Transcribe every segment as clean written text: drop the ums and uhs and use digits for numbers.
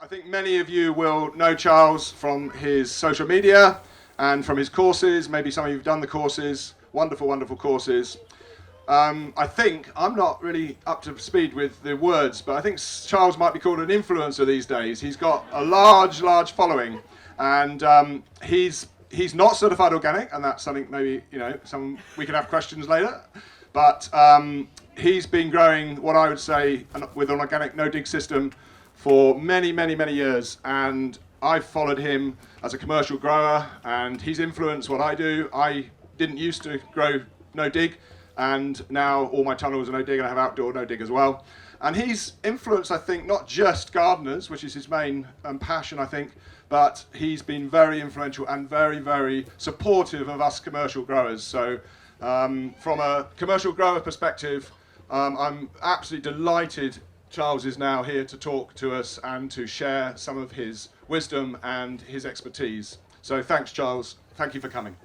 I think many of you will know Charles from his social media and from his courses. Maybe some of you have done the courses. Wonderful, wonderful courses. I think, I'm not really up to speed with the words, but I think Charles might be called an influencer these days. He's got a large, large following, and he's not certified organic, and that's something maybe, we can have questions later. But he's been growing what I would say with an organic no-dig system for many, many, many years, and I've followed him as a commercial grower, and he's influenced what I do. I didn't used to grow no-dig, and now all my tunnels are no-dig, and I have outdoor no-dig as well. And he's influenced, I think, not just gardeners, which is his main passion, I think, but he's been very influential and very, very supportive of us commercial growers. So from a commercial grower perspective, I'm absolutely delighted Charles is now here to talk to us and to share some of his wisdom and his expertise. So thanks, Charles. Thank you for coming.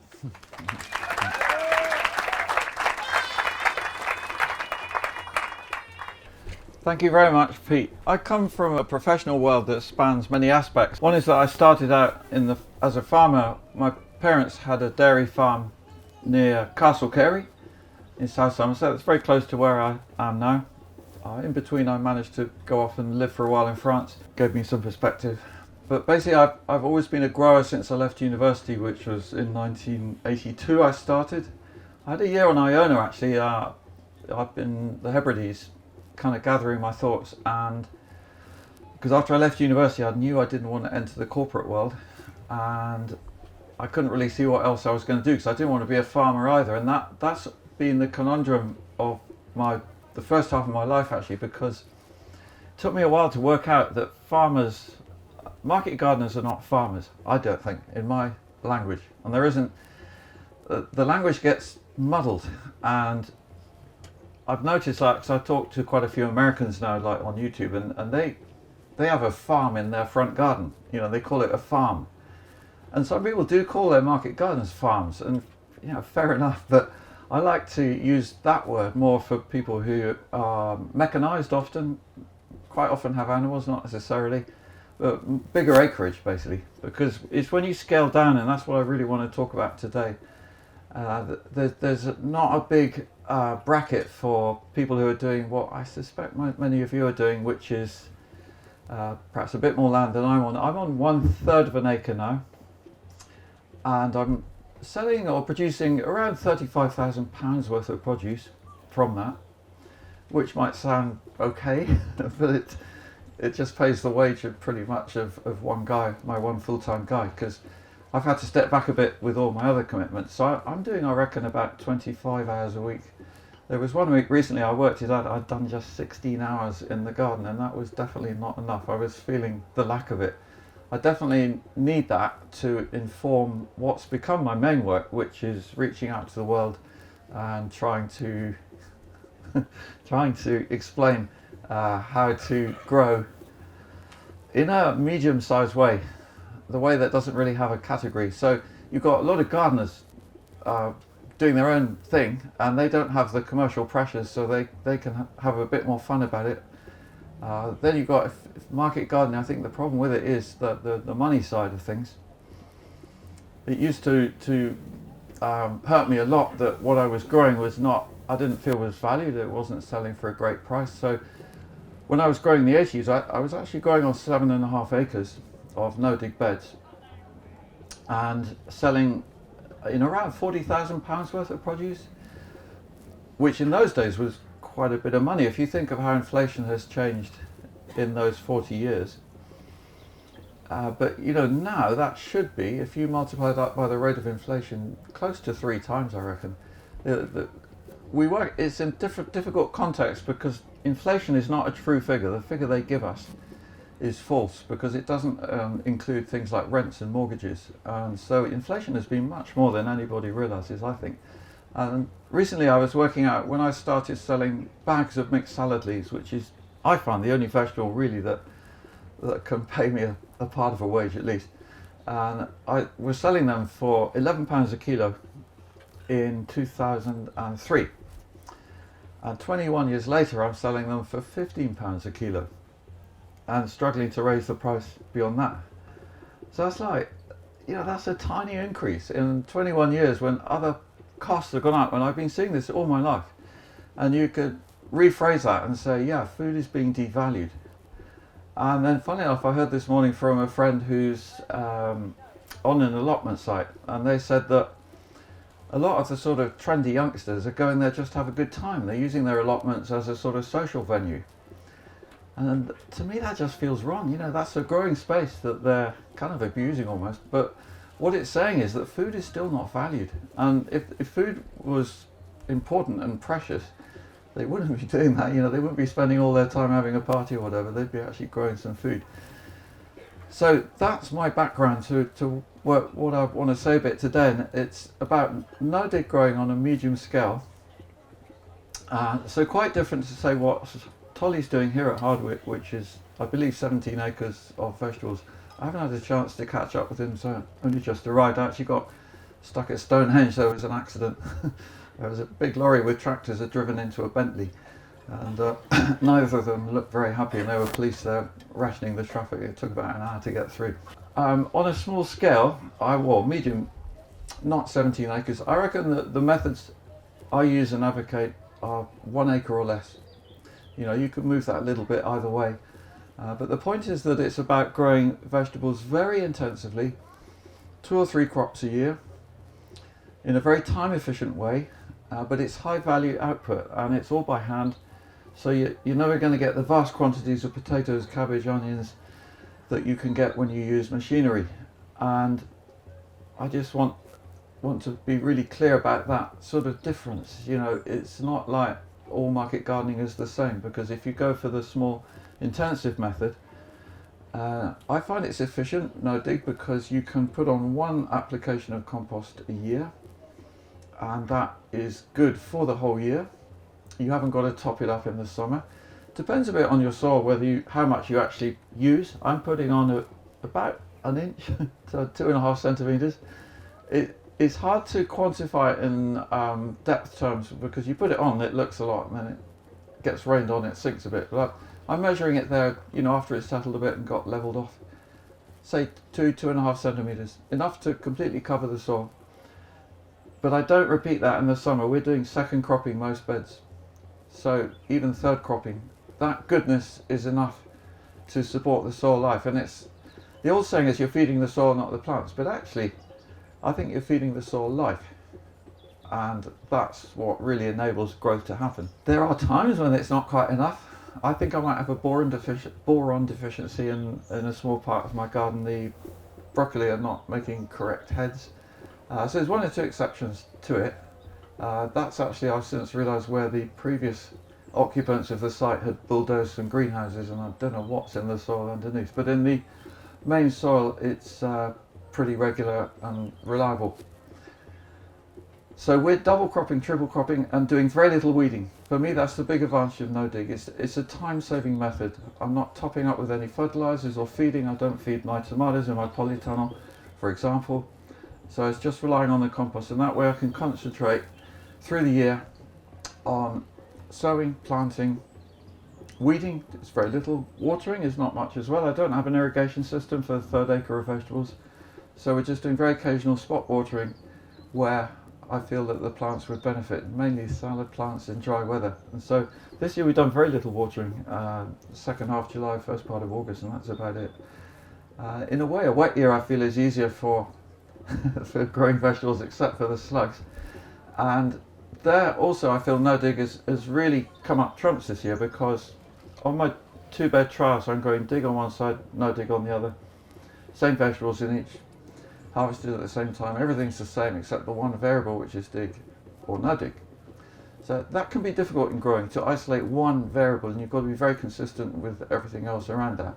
Thank you very much, Pete. I come from a professional world that spans many aspects. One is that I started out as a farmer. My parents had a dairy farm near Castle Carey in South Somerset. It's very close to where I am now. In between, I managed to go off and live for a while in France. Gave me some perspective. But basically, I've always been a grower since I left university, which was in 1982 I started. I had a year on Iona actually, up in the Hebrides, kind of gathering my thoughts, and because after I left university I knew I didn't want to enter the corporate world, and I couldn't really see what else I was going to do because I didn't want to be a farmer either, and that's been the conundrum of the first half of my life actually, because it took me a while to work out that market gardeners are not farmers, I don't think, in my language, and there isn't, the language gets muddled, and I've noticed, like, because I talk to quite a few Americans now, like on YouTube, and they have a farm in their front garden. They call it a farm. And some people do call their market gardens farms, and fair enough. But I like to use that word more for people who are mechanized quite often have animals, not necessarily, but bigger acreage basically. Because it's when you scale down, and that's what I really want to talk about today. There's not a big bracket for people who are doing what I suspect many of you are doing, which is perhaps a bit more land than I'm on. I'm on 1/3 of an acre now, and I'm selling or producing around £35,000 worth of produce from that, which might sound okay, but it just pays the wage of pretty much of one guy, my one full-time guy, because I've had to step back a bit with all my other commitments. So I'm doing, I reckon, about 25 hours a week. There was one week recently I worked it out, I'd done just 16 hours in the garden, and that was definitely not enough. I was feeling the lack of it. I definitely need that to inform what's become my main work, which is reaching out to the world and trying to explain how to grow in a medium-sized way, the way that doesn't really have a category. So you've got a lot of gardeners doing their own thing, and they don't have the commercial pressures, so they can have a bit more fun about it. Then you've got market gardening. I think the problem with it is the money side of things. It used to hurt me a lot that what I was growing I didn't feel was valued. It wasn't selling for a great price. So when I was growing the 80s, I was actually growing on 7.5 acres of no-dig beds and selling in around £40,000 worth of produce, which in those days was quite a bit of money if you think of how inflation has changed in those 40 years. But now that should be, if you multiply that by the rate of inflation, close to 3 times, I reckon. It's in difficult context because inflation is not a true figure. The figure they give us is false because it doesn't include things like rents and mortgages, and so inflation has been much more than anybody realizes, I think. And recently I was working out, when I started selling bags of mixed salad leaves, which is, I find, the only vegetable really that can pay me a part of a wage at least, and I was selling them for £11 a kilo in 2003, and 21 years later I'm selling them for £15 a kilo. and struggling to raise the price beyond that. So it's like, that's a tiny increase in 21 years when other costs have gone up. And I've been seeing this all my life. And you could rephrase that and say, yeah, food is being devalued. And then, funny enough, I heard this morning from a friend who's on an allotment site, and they said that a lot of the sort of trendy youngsters are going there just to have a good time. They're using their allotments as a sort of social venue. And to me, that just feels wrong. That's a growing space that they're kind of abusing almost. But what it's saying is that food is still not valued. And if food was important and precious, they wouldn't be doing that. They wouldn't be spending all their time having a party or whatever. They'd be actually growing some food. So that's my background to what I want to say a bit today. And it's about no-dig growing on a medium scale. So quite different to say what Tolly's doing here at Hardwick, which is, I believe, 17 acres of vegetables. I haven't had a chance to catch up with him, so I only just arrived. I actually got stuck at Stonehenge. There was an accident. There was a big lorry with tractors had driven into a Bentley, and neither of them looked very happy, and there were police there rationing the traffic. It took about an hour to get through. On a small scale, medium, not 17 acres, I reckon that the methods I use and advocate are 1 acre or less. You could move that a little bit either way. But the point is that it's about growing vegetables very intensively, 2 or 3 crops a year, in a very time efficient way, but it's high value output, and it's all by hand. So you're never going to get the vast quantities of potatoes, cabbage, onions that you can get when you use machinery. And I just want to be really clear about that sort of difference. It's not like all market gardening is the same, because if you go for the small intensive method, I find it's efficient, no dig, because you can put on 1 application of compost a year, and that is good for the whole year. You haven't got to top it up in the summer. Depends a bit on your soil how much you actually use. I'm putting on about an inch to 2.5 centimeters. It's hard to quantify in depth terms, because you put it on, it looks a lot, and then it gets rained on, it sinks a bit. But I'm measuring it there, after it's settled a bit and got leveled off. Say 2.5 centimeters, enough to completely cover the soil. But I don't repeat that in the summer. We're doing second cropping most beds, so even third cropping. That goodness is enough to support the soil life. And it's the old saying is you're feeding the soil, not the plants. But actually, I think you're feeding the soil life, and that's what really enables growth to happen. There are times when it's not quite enough. I think I might have a boron deficiency in a small part of my garden. The broccoli are not making correct heads. So there's 1 or 2 exceptions to it. That's actually, I've since realised, where the previous occupants of the site had bulldozed some greenhouses, and I don't know what's in the soil underneath. But in the main soil, it's pretty regular and reliable. So we're double cropping, triple cropping, and doing very little weeding. For me, that's the big advantage of no dig. It's a time-saving method. I'm not topping up with any fertilizers or feeding. I don't feed my tomatoes in my polytunnel, for example. So it's just relying on the compost, and that way I can concentrate through the year on sowing, planting, weeding. It's very little. Watering is not much as well. I don't have an irrigation system for the 3rd acre of vegetables, so we're just doing very occasional spot watering where I feel that the plants would benefit, mainly salad plants in dry weather. And so this year we've done very little watering, second half July, first part of August, and that's about it. In a way, a wet year I feel is easier for for growing vegetables, except for the slugs. And there also I feel no dig has really come up trumps this year, because on my 2-bed trials I'm going dig on one side, no dig on the other. Same vegetables in each, harvested at the same time. Everything's the same except the one variable, which is dig or no dig. So that can be difficult in growing, to isolate one variable, and you've got to be very consistent with everything else around that.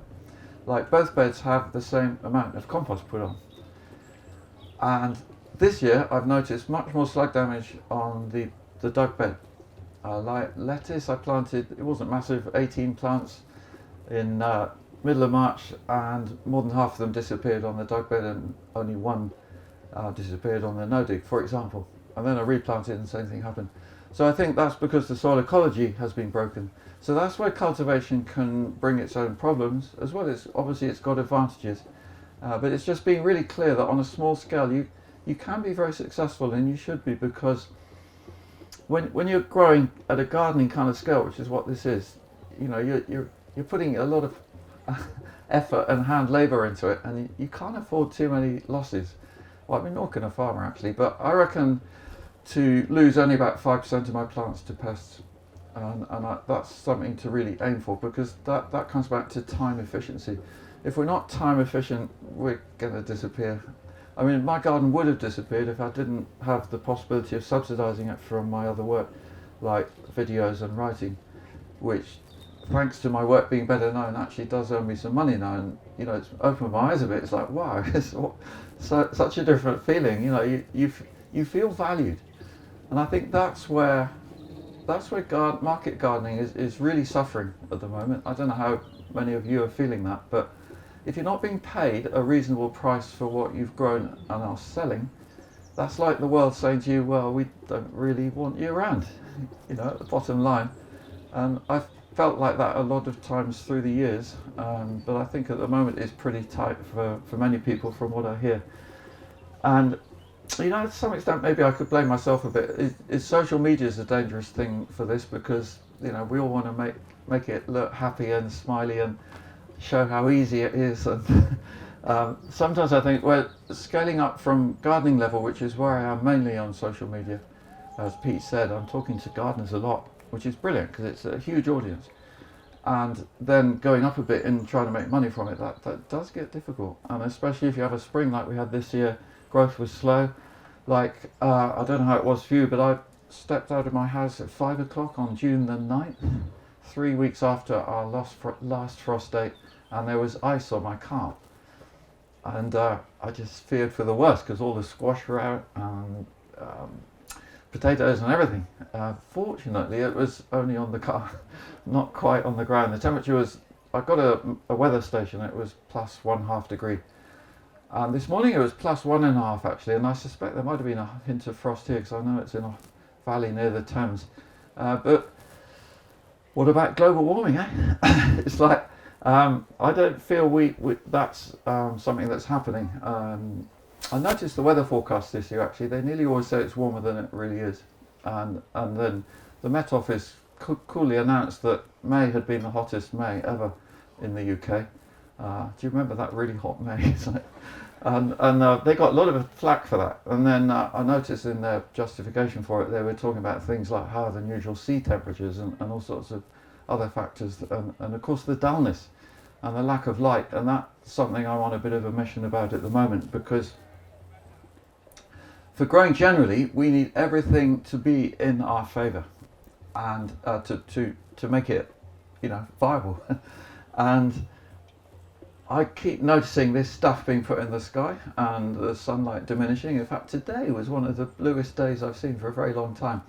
Like, both beds have the same amount of compost put on. And this year I've noticed much more slug damage on the dug bed. Like lettuce, I planted, it wasn't massive, 18 plants in middle of March, and more than half of them disappeared on the dug bed, and only one disappeared on the no dig, for example. And then I replanted and the same thing happened. So I think that's because the soil ecology has been broken. So that's where cultivation can bring its own problems as well as obviously it's got advantages. But it's just being really clear that on a small scale you can be very successful, and you should be, because when you're growing at a gardening kind of scale, which is what this is, you're putting a lot of effort and hand labour into it, and you can't afford too many losses. Well, I mean, nor can a farmer actually, but I reckon to lose only about 5% of my plants to pests, and that's something to really aim for, because that comes back to time efficiency. If we're not time efficient, we're going to disappear. I mean, my garden would have disappeared if I didn't have the possibility of subsidising it from my other work, like videos and writing, which, thanks to my work being better known, actually does earn me some money now. And it's opened my eyes a bit. It's like, wow, it's such a different feeling. You feel valued, and I think that's where market gardening is really suffering at the moment. I don't know how many of you are feeling that, but if you're not being paid a reasonable price for what you've grown and are selling, that's like the world saying to you, well, we don't really want you around, at the bottom line. And I've felt like that a lot of times through the years, but I think at the moment it's pretty tight for many people from what I hear. And to some extent maybe I could blame myself a bit. Is social media is a dangerous thing for this, because we all want to make it look happy and smiley and show how easy it is, and sometimes I think we're scaling up from gardening level, which is where I am mainly on social media. As Pete said, I'm talking to gardeners a lot, which is brilliant because it's a huge audience, and then going up a bit and trying to make money from it, that does get difficult. And especially if you have a spring like we had this year, growth was slow. Like I don't know how it was for you, but I stepped out of my house at 5 o'clock on June the 9th, 3 weeks after our last frost date, and there was ice on my car, and I just feared for the worst because all the squash were out, and potatoes and everything. Fortunately it was only on the car, not quite on the ground. The temperature was, I got a weather station, it was plus 1/2 degree, and this morning it was plus 1.5 actually, and I suspect there might have been a hint of frost here because I know it's in a valley near the Thames. But what about global warming, eh? It's like, I don't feel that's something that's happening. I noticed the weather forecast this year actually, they nearly always say it's warmer than it really is. And then the Met Office coolly announced that May had been the hottest May ever in the UK. Do you remember that really hot May? And they got a lot of flack for that. And then I noticed in their justification for it, they were talking about things like higher than usual sea temperatures and all sorts of other factors, and of course the dullness and the lack of light. And that's something I'm on a bit of a mission about at the moment, because for growing generally we need everything to be in our favour, and to make it viable. And I keep noticing this stuff being put in the sky and the sunlight diminishing. In fact, today was one of the bluest days I've seen for a very long time,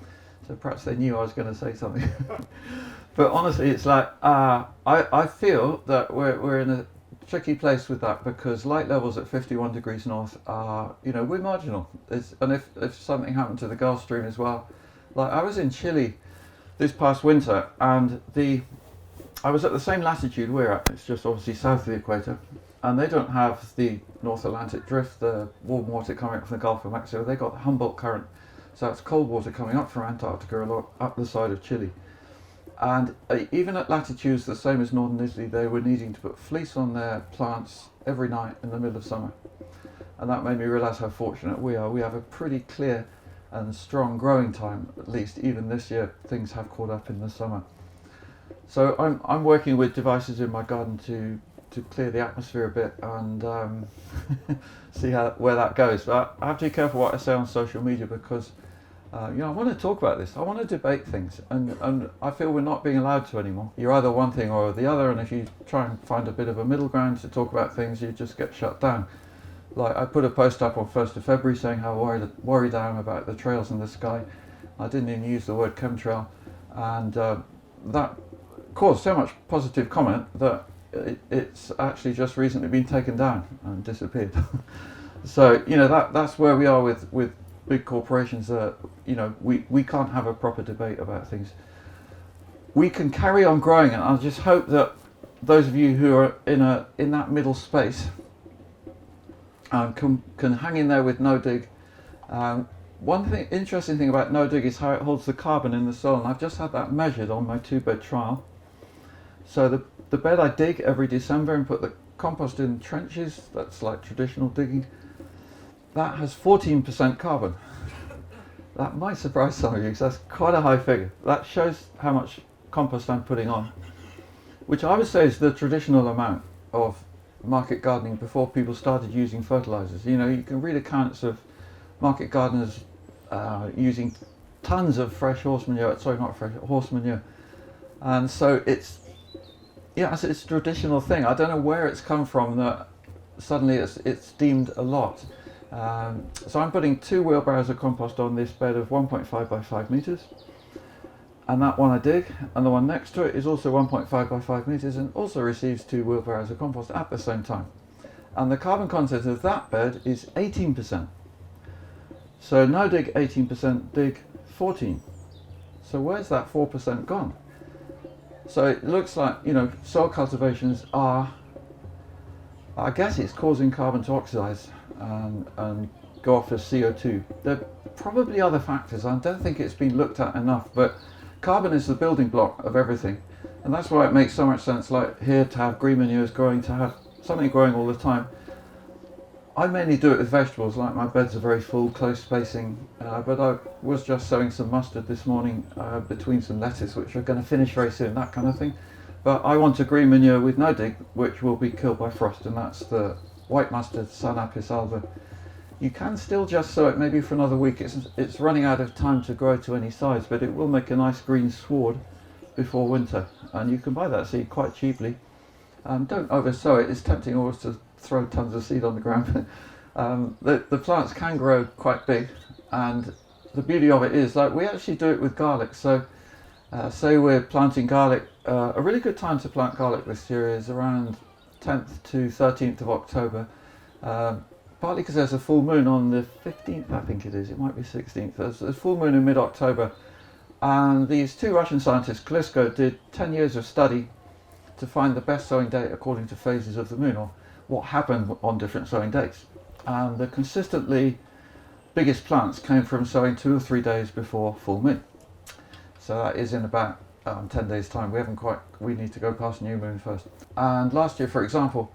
so perhaps they knew I was going to say something. But honestly, it's like I feel that we're in a tricky place with that, because light levels at 51 degrees north are, we're marginal. And if something happened to the Gulf Stream as well, like I was in Chile this past winter, and I was at the same latitude we're at, it's just obviously south of the equator, and they don't have the North Atlantic drift, the warm water coming up from the Gulf of Mexico. They got the Humboldt current, so it's cold water coming up from Antarctica along up the side of Chile. And even at latitudes the same as northern Italy, they were needing to put fleece on their plants every night in the middle of summer. And that made me realise how fortunate we are. We have a pretty clear and strong growing time, at least. Even this year things have caught up in the summer. So I'm working with devices in my garden to clear the atmosphere a bit, and see where that goes. But I have to be careful what I say on social media, because I want to talk about this. I want to debate things, and I feel we're not being allowed to anymore. You're either one thing or the other, and if you try and find a bit of a middle ground to talk about things, you just get shut down. Like I put a post up on 1st of February saying how worried I am about the trails in the sky. I didn't even use the word chemtrail, and that caused so much positive comment that it's actually just recently been taken down and disappeared. So that's where we are with big corporations that, we can't have a proper debate about things. We can carry on growing, and I just hope that those of you who are in that middle space can hang in there with no dig. Interesting thing about no dig is how it holds the carbon in the soil, and I've just had that measured on my 2-bed trial. So the bed I dig every December and put the compost in trenches, that's like traditional digging, that has 14% carbon. That might surprise some of you because that's quite a high figure. That shows how much compost I'm putting on, which I would say is the traditional amount of market gardening before people started using fertilizers. You can read accounts of market gardeners using tons of fresh horse manure, horse manure. And so it's a traditional thing. I don't know where it's come from that suddenly it's deemed a lot. So I'm putting 2 wheelbarrows of compost on this bed of 1.5 by 5 meters. And that one I dig, and the one next to it is also 1.5 by 5 meters and also receives 2 wheelbarrows of compost at the same time. And the carbon content of that bed is 18%. So no dig 18%, dig 14. So where's that 4% gone? So it looks like, soil cultivations are, I guess it's causing carbon to oxidize and go off as CO2. There are probably other factors. I don't think it's been looked at enough, but carbon is the building block of everything. And that's why it makes so much sense, like here, to have green manures growing, to have something growing all the time. I mainly do it with vegetables, like my beds are very full, close spacing, but I was just sowing some mustard this morning between some lettuce, which are going to finish very soon, that kind of thing. But I want a green manure with no dig, which will be killed by frost, and that's the white mustard, Sanapis alba. You can still just sow it maybe for another week. It's running out of time to grow to any size, but it will make a nice green sward before winter, and you can buy that seed quite cheaply. Don't over sow it. It's tempting always to throw tons of seed on the ground. The plants can grow quite big, and the beauty of it is, like, we actually do it with garlic. So say we're planting garlic, a really good time to plant garlic this year is around 10th to 13th of October, partly because there's a full moon on the 15th, I think it might be 16th. There's a full moon in mid-October, and these 2 Russian scientists, Kalisko, did 10 years of study to find the best sowing date according to phases of the moon, or what happened on different sowing dates. And the consistently biggest plants came from sowing 2 or 3 days before full moon. So that is in about 10 days time. We need to go past new moon first. And last year, for example,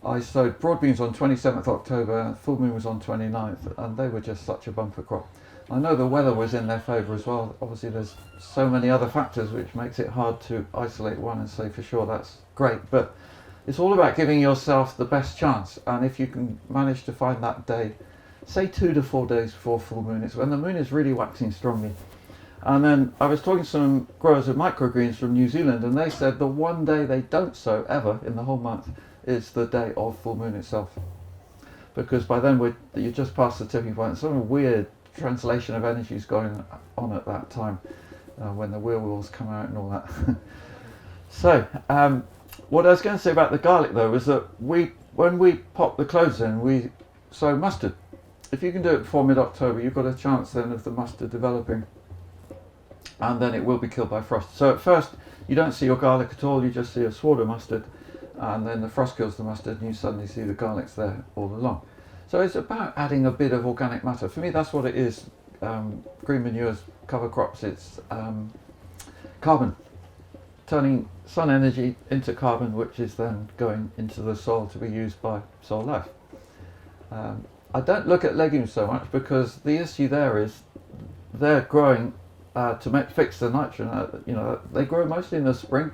I sowed broad beans on 27th October, full moon was on 29th, and they were just such a bumper crop. I know the weather was in their favour as well. Obviously there's so many other factors which makes it hard to isolate one and say for sure that's great, but it's all about giving yourself the best chance. And if you can manage to find that day, say 2 to 4 days before full moon, it's when the moon is really waxing strongly. And then I was talking to some growers of microgreens from New Zealand, and they said the one day they don't sow ever in the whole month is the day of full moon itself, because by then you're just past the tipping point. Some weird translation of energy is going on at that time when the wheels come out and all that. So what I was going to say about the garlic though was that when we pop the cloves in, we sow mustard. If you can do it before mid-October, you've got a chance then of the mustard developing, and then it will be killed by frost. So at first you don't see your garlic at all, you just see a sward of mustard, and then the frost kills the mustard and you suddenly see the garlics there all along. So it's about adding a bit of organic matter. For me, that's what it is. Green manures, cover crops, it's carbon, turning sun energy into carbon, which is then going into the soil to be used by soil life. I don't look at legumes so much because the issue there is they're growing to fix the nitrogen. They grow mostly in the spring.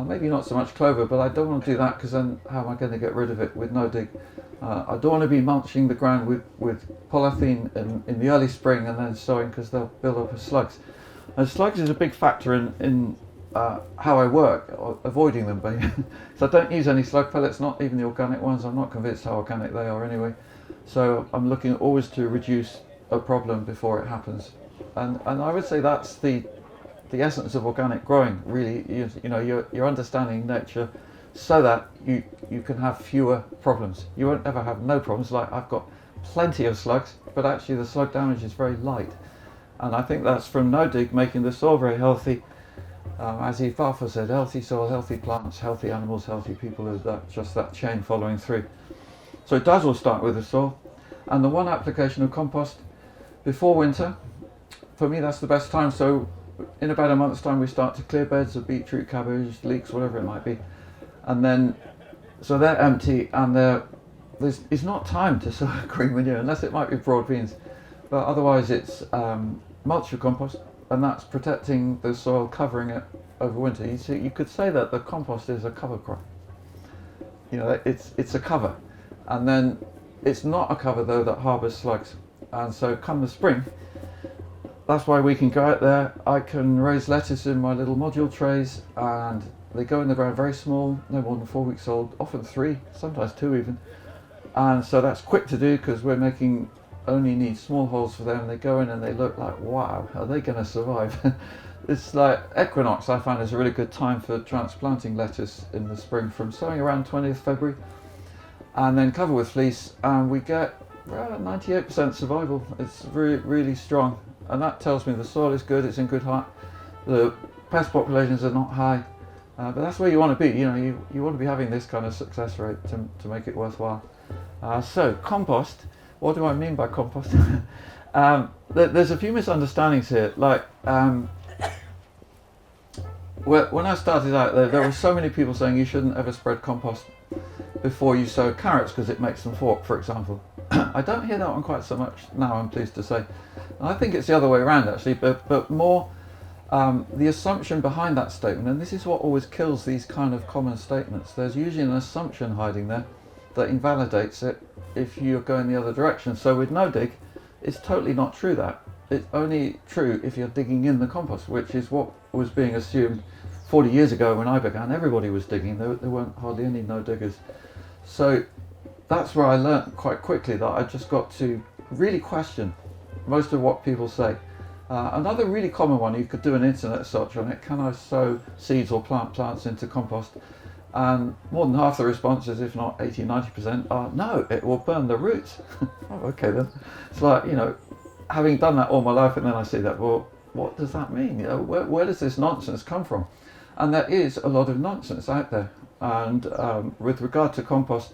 Maybe not so much clover, but I don't want to do that because then how am I going to get rid of it with no dig? I don't want to be mulching the ground with polythene in the early spring and then sowing, because they'll build up as slugs. And slugs is a big factor in how I work, or avoiding them. So I don't use any slug pellets, not even the organic ones. I'm not convinced how organic they are anyway. So I'm looking always to reduce a problem before it happens. And I would say that's the essence of organic growing, really. You're understanding nature so that you can have fewer problems. You won't ever have no problems. Like I've got plenty of slugs, but actually the slug damage is very light. And I think that's from no dig making the soil very healthy. As Eve Barfour said, healthy soil, healthy plants, healthy animals, healthy people, just that chain following through. So it does all start with the soil. And the one application of compost before winter, for me that's the best time. So in about a month's time we start to clear beds of beetroot, cabbage, leeks, whatever it might be. And then, so they're empty and it's not time to sow green manure, unless it might be broad beans. But otherwise it's mulch or compost, and that's protecting the soil, covering it over winter. You could say that the compost is a cover crop. You know, it's a cover. And then it's not a cover though that harbours slugs. And so come the spring, that's why we can go out there. I can raise lettuce in my little module trays, and they go in the ground very small, no more than 4 weeks old, often 3, sometimes 2 even. And so that's quick to do because we're only need small holes for them. They go in and they look like, wow, are they going to survive? It's like equinox, I find, is a really good time for transplanting lettuce in the spring, from sowing around 20th February, and then cover with fleece, and we get 98% survival. It's really, really strong, and that tells me the soil is good, it's in good heart, the pest populations are not high, but that's where you want to be. You know, you want to be having this kind of success rate to make it worthwhile. So compost, what do I mean by compost? There's a few misunderstandings here. Like when I started out there were so many people saying you shouldn't ever spread compost before you sow carrots because it makes them fork, for example. I don't hear that one quite so much now, I'm pleased to say. And I think it's the other way around actually, but more the assumption behind that statement, and this is what always kills these kind of common statements. There's usually an assumption hiding there that invalidates it if you're going the other direction. So with no dig, it's totally not true that. It's only true if you're digging in the compost, which is what was being assumed 40 years ago when I began. Everybody was digging, there weren't hardly any no diggers. So that's where I learnt quite quickly that I just got to really question most of what people say. Another really common one, you could do an internet search on it, can I sow seeds or plant plants into compost? And more than half the responses, if not 80-90%, are no, it will burn the roots. Oh, okay then. It's like, you know, having done that all my life, and then I see that, well, what does that mean? You know, where does this nonsense come from? And there is a lot of nonsense out there. And with regard to compost,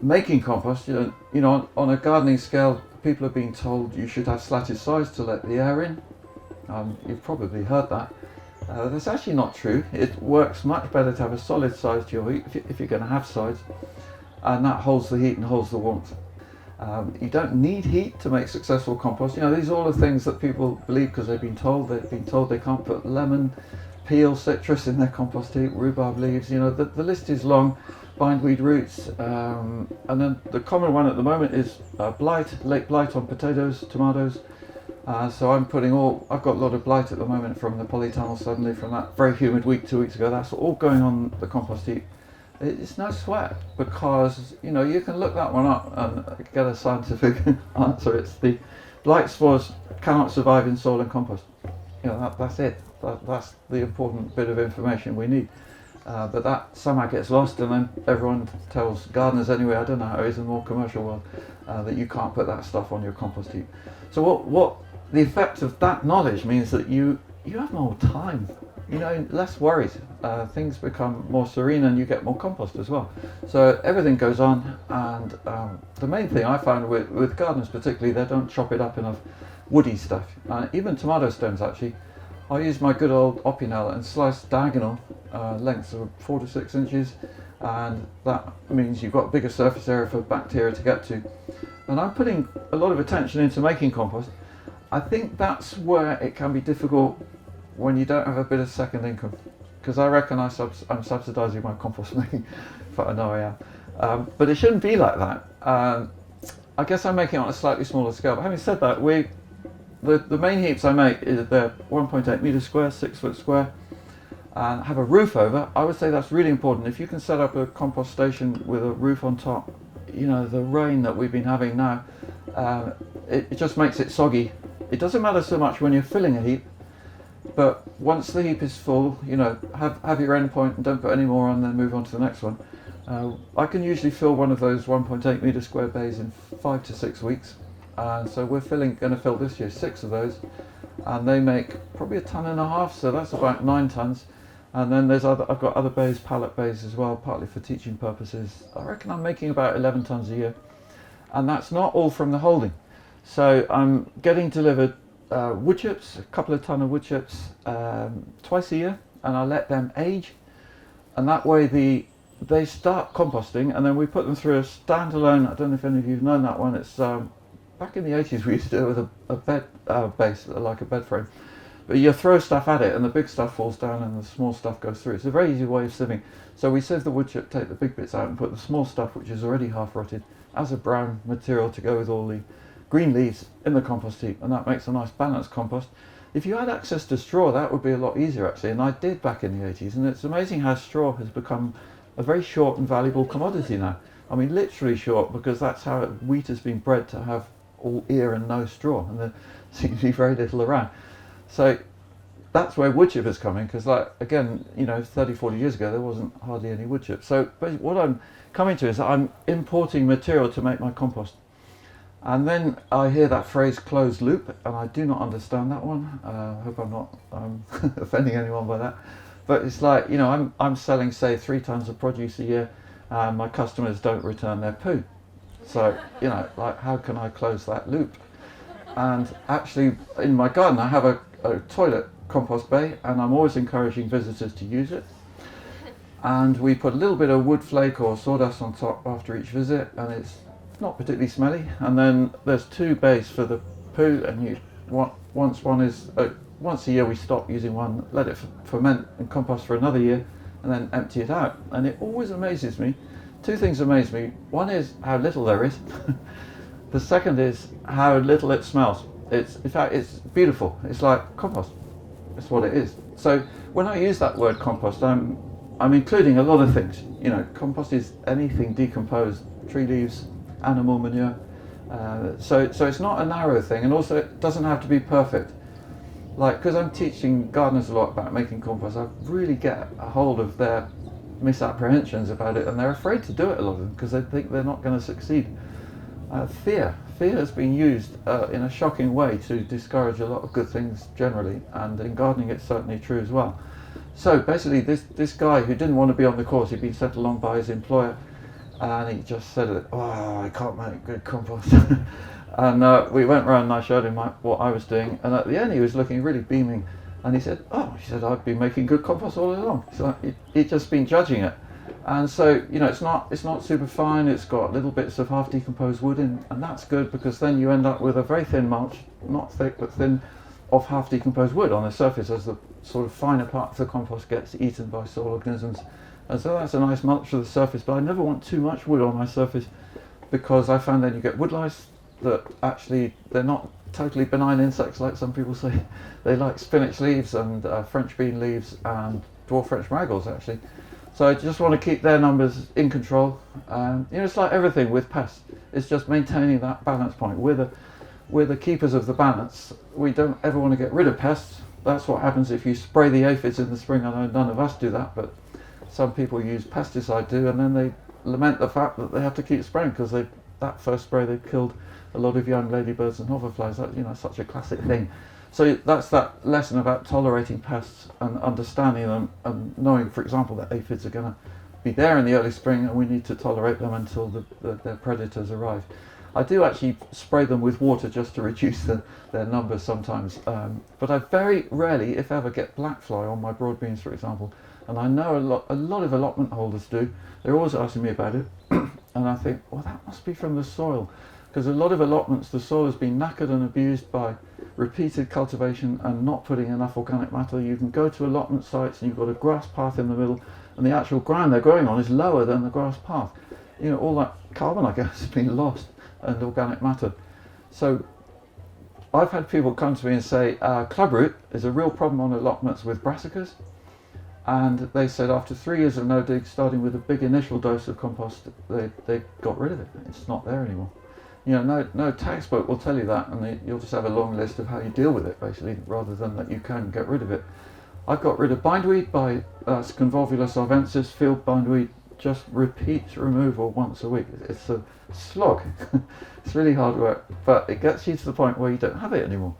making compost, you know, on a gardening scale, people are being told you should have slatted sides to let the air in. You've probably heard that. That's actually not true. It works much better to have a solid side to your heat if you're going to have sides, and that holds the heat and holds the warmth. You don't need heat to make successful compost. You know, these are all the things that people believe because they've been told they can't put lemon, peel, citrus in their compost heap, rhubarb leaves. You know, the list is long. Bindweed roots, and then the common one at the moment is blight, late blight on potatoes, tomatoes. So I've got a lot of blight at the moment from the polytunnel suddenly from that very humid week 2 weeks ago. That's all going on the compost heap. It's no sweat because, you know, you can look that one up and get a scientific answer. It's the blight spores cannot survive in soil and compost. You know, that's it. That's the important bit of information we need. But that somehow gets lost, and then everyone tells gardeners anyway, I don't know how it is in the more commercial world, that you can't put that stuff on your compost heap. So what the effect of that knowledge means that you have more time, you know, less worries. Things become more serene and you get more compost as well. So everything goes on, and the main thing I find with gardeners particularly, they don't chop it up enough woody stuff. Even tomato stems actually, I use my good old Opinel and slice diagonal lengths of 4 to 6 inches, and that means you've got a bigger surface area for bacteria to get to. And I'm putting a lot of attention into making compost. I think that's where it can be difficult when you don't have a bit of second income, because I reckon I'm subsidising my compost making, but I know I am. But it shouldn't be like that. I guess I'm making it on a slightly smaller scale, but having said that, the main heaps I make is they're 1.8 metres square, 6 foot square, and have a roof over. I would say that's really important. If you can set up a compost station with a roof on top, you know, the rain that we've been having now, it just makes it soggy. It doesn't matter so much when you're filling a heap, but once the heap is full, you know, have your end point and don't put any more on, then move on to the next one. I can usually fill one of those 1.8 metre square bays in 5 to 6 weeks. And so we're going to fill this year 6 of those, and they make probably 1.5 tons, so that's about 9 tons. And then I've got other bays, pallet bays as well, partly for teaching purposes. I reckon I'm making about 11 tons a year, and that's not all from the holding. So I'm getting delivered wood chips, a couple of ton of wood chips twice a year, and I let them age, and that way they start composting, and then we put them through a standalone. I don't know if any of you've known that one. It's back in the 80s we used to do it with a bed base, like a bed frame. But you throw stuff at it and the big stuff falls down and the small stuff goes through. It's a very easy way of sieving. So we sieve the wood chip, take the big bits out and put the small stuff, which is already half rotted, as a brown material to go with all the green leaves in the compost heap, and that makes a nice balanced compost. If you had access to straw, that would be a lot easier actually, and I did back in the 80s, and it's amazing how straw has become a very short and valuable commodity now. I mean literally short, because that's how wheat has been bred to have all ear and no straw, and there seems to be very little around. So that's where wood chip is coming, because like again, 30-40 years ago there wasn't hardly any wood chip. So what I'm coming to is that I'm importing material to make my compost, and then I hear that phrase closed loop, and I do not understand that one. I hope I'm not offending anyone by that, but it's like, I'm selling say 3 tons of produce a year, and my customers don't return their poo. So like, how can I close that loop? And actually in my garden I have a toilet compost bay, and I'm always encouraging visitors to use it, and we put a little bit of wood flake or sawdust on top after each visit, and it's not particularly smelly. And then there's 2 bays for the poo, and once a year we stop using one, let it ferment and compost for another year, and then empty it out. And it always amazes me. 2 things amaze me. One is how little there is. The second is how little it smells. In fact, it's beautiful. It's like compost. It's what it is. So when I use that word compost, I'm including a lot of things. Compost is anything decomposed, tree leaves, animal manure. So it's not a narrow thing, and also it doesn't have to be perfect. Like, because I'm teaching gardeners a lot about making compost, I really get a hold of their misapprehensions about it, and they're afraid to do it, a lot of them, because they think they're not going to succeed. Fear has been used in a shocking way to discourage a lot of good things generally, and in gardening it's certainly true as well. So basically this guy who didn't want to be on the course, he'd been sent along by his employer, and he just said, I can't make good compost. And we went round and I showed him what I was doing, and at the end he was looking really beaming, and he said, I've been making good compost all along. So he'd just been judging it. And so it's not super fine, it's got little bits of half decomposed wood in, and that's good, because then you end up with a very thin mulch, not thick but thin, of half decomposed wood on the surface as the sort of finer part of the compost gets eaten by soil organisms. And so that's a nice mulch for the surface, but I never want too much wood on my surface, because I found then you get wood lice that actually, they're not totally benign insects like some people say. They like spinach leaves and French bean leaves and dwarf French marigolds actually. So I just want to keep their numbers in control. It's like everything with pests. It's just maintaining that balance point. We're the keepers of the balance. We don't ever want to get rid of pests. That's what happens if you spray the aphids in the spring. I know none of us do that, but some people use pesticide too, and then they lament the fact that they have to keep spraying, because that first spray they killed a lot of young ladybirds and hoverflies. That's such a classic thing. So that's that lesson about tolerating pests and understanding them, and knowing, for example, that aphids are going to be there in the early spring, and we need to tolerate them until their predators arrive. I do actually spray them with water just to reduce their numbers sometimes, but I very rarely, if ever, get black fly on my broad beans, for example. And I know a lot of allotment holders do. They're always asking me about it, and I think, well, that must be from the soil, because a lot of allotments, the soil has been knackered and abused by repeated cultivation and not putting enough organic matter. You can go to allotment sites and you've got a grass path in the middle, and the actual ground they're growing on is lower than the grass path. All that carbon, I guess, has been lost, and organic matter. So I've had people come to me and say, clubroot is a real problem on allotments with brassicas, and they said after 3 years of no dig, starting with a big initial dose of compost, they got rid of it. It's not there anymore. No textbook will tell you that, and you'll just have a long list of how you deal with it, basically, rather than that you can get rid of it. I've got rid of bindweed by Convolvulus arvensis, field bindweed, just repeats removal once a week. It's a slog. It's really hard work, but it gets you to the point where you don't have it anymore.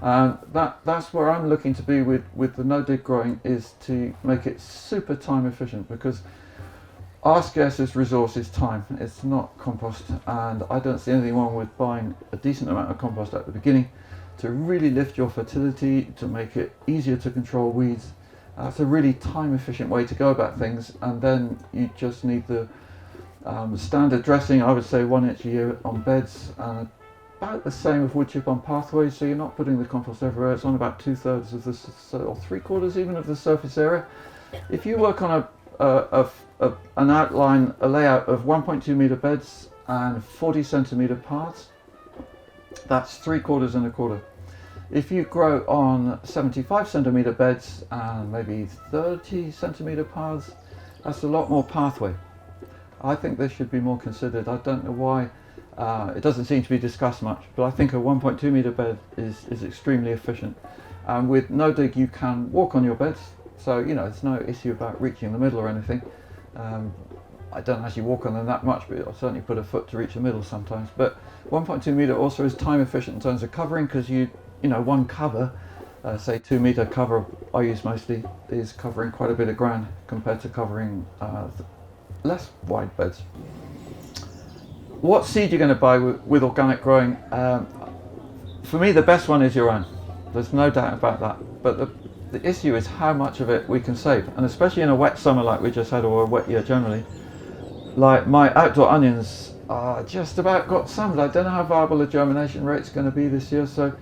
That's where I'm looking to be with the no-dig growing, is to make it super time efficient, because our scarcest resource is time. It's not compost, and I don't see anything wrong with buying a decent amount of compost at the beginning to really lift your fertility, to make it easier to control weeds. It's a really time efficient way to go about things, and then you just need the standard dressing. I would say 1 inch a year on beds, and about the same of wood chip on pathways, so you're not putting the compost everywhere. It's on about 2/3 of the, or 3/4 even of the surface area. If you work on an outline, a layout of 1.2 meter beds and 40 centimeter paths, that's 3/4 and 1/4. If you grow on 75 centimeter beds and maybe 30 centimeter paths, that's a lot more pathway. I think this should be more considered. I don't know why it doesn't seem to be discussed much, but I think a 1.2 meter bed is extremely efficient. And with no dig, you can walk on your beds, so you know there's no issue about reaching the middle or anything. I don't actually walk on them that much, but I'll certainly put a foot to reach the middle sometimes. But 1.2 meter also is time efficient in terms of covering, because you know, one cover, say 2 meter cover I use mostly, is covering quite a bit of ground compared to covering less wide beds. What seed you're going to buy with organic growing? For me, the best one is your own. There's no doubt about that. But the issue is how much of it we can save, and especially in a wet summer like we just had, or a wet year generally. Like my outdoor onions just about got some, but I don't know how viable the germination rate's going to be this year. So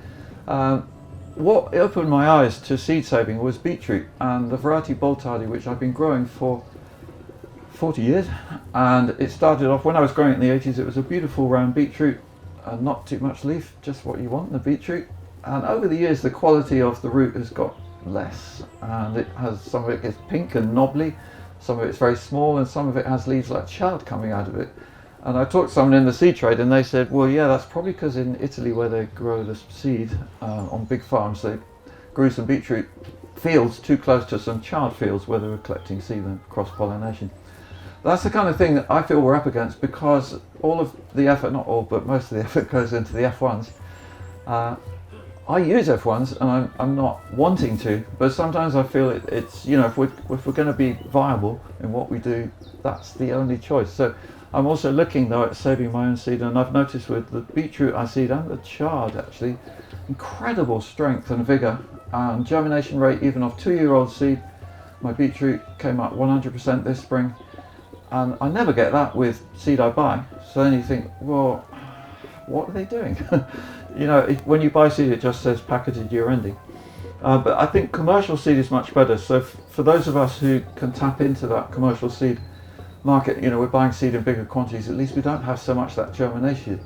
what opened my eyes to seed saving was beetroot, and the variety Boltardi, which I've been growing for 40 years. And it started off when I was growing it in the 80s. It was a beautiful round beetroot, not too much leaf, just what you want in the beetroot. And over the years, the quality of the root has got less, and it has, some of it gets pink and knobbly, some of it's very small, and some of it has leaves like chard coming out of it. And I talked to someone in the seed trade, and they said, well, yeah, that's probably because in Italy, where they grow the seed on big farms, they grew some beetroot fields too close to some chard fields where they were collecting seed and cross-pollination. That's the kind of thing that I feel we're up against, because all of the effort, not all, but most of the effort goes into the F1s. I use F1s, and I'm not wanting to, but sometimes I feel it's, you know, if we're going to be viable in what we do, that's the only choice. So I'm also looking though at saving my own seed, and I've noticed with the beetroot I seed and the chard actually, incredible strength and vigour, and germination rate even of 2-year-old seed. My beetroot came up 100% this spring, and I never get that with seed I buy. So then you think, well, what are they doing? You know, when you buy seed, it just says packeted year ending. But I think commercial seed is much better. So for those of us who can tap into that commercial seed market, you know, we're buying seed in bigger quantities, at least we don't have so much that germination